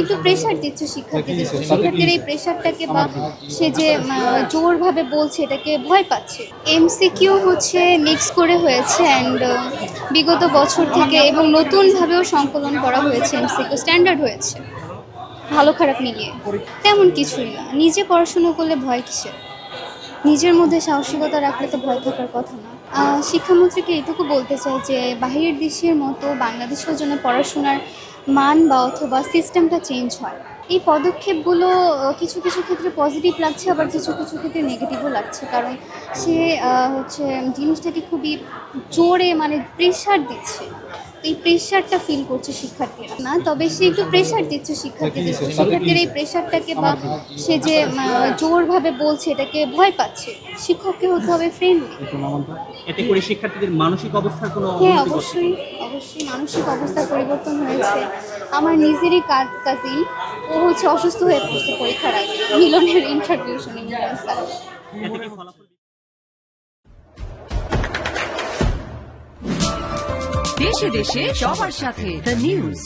একটু প্রেশার দিচ্ছে শিক্ষার্থীদের, শিক্ষার্থীর এই প্রেশারটাকে বা সে যে জোরভাবে বলছে এটাকে ভয় পাচ্ছে। এমসিকিউ হচ্ছে মিক্স করে হয়েছে অ্যান্ড বিগত বছর থেকে এবং নতুনভাবেও সংকলন করা হয়েছে, এমসিকিউ স্ট্যান্ডার্ড হয়েছে ভালো খারাপ মিলিয়ে। তেমন কিছুই না, নিজে পড়াশুনো করলে ভয় কিসের, নিজের মধ্যে সাহসিকতা রাখলে তো ভয় থাকার কথা না। শিক্ষামন্ত্রীকে এটুকু বলতে চাই যে বাহিরের দেশের মতো বাংলাদেশেও যেন পড়াশোনার মান বা অথবা সিস্টেমটা চেঞ্জ হয়। এই পদক্ষেপগুলো কিছু কিছু ক্ষেত্রে পজিটিভ লাগছে, আবার কিছু কিছু ক্ষেত্রে নেগেটিভও লাগছে, কারণ সে হচ্ছে জিনিসটাকে খুবই জোরে মানে প্রেশার দিচ্ছে। এই প্রেশারটা ফিল করছে শিক্ষার্থীরা না, তবে সে একটু প্রেশার দিচ্ছে শিক্ষার্থীদের, শিক্ষার্থীর এই প্রেশারটাকে বা সে যে জোরভাবে বলছে এটাকে ভয় পাচ্ছে। শিক্ষককে হতে হবে ফ্রেন্ডলি। এতে করে শিক্ষার্থীদের মানসিক অবস্থার কোনো হ্যাঁ, অবশ্যই অবশ্যই মানসিক অবস্থার পরিবর্তন হয়েছে। আমার নিজেরই কাজিন, ও হচ্ছে অসুস্থ হয়ে পড়ছে পরীক্ষার আগে, মিলনের ইন্টারভিউ শুনে মিলন স্যার। এতে কি ফলাফল দেশে দেশে সবার সাথে দ্য নিউজ।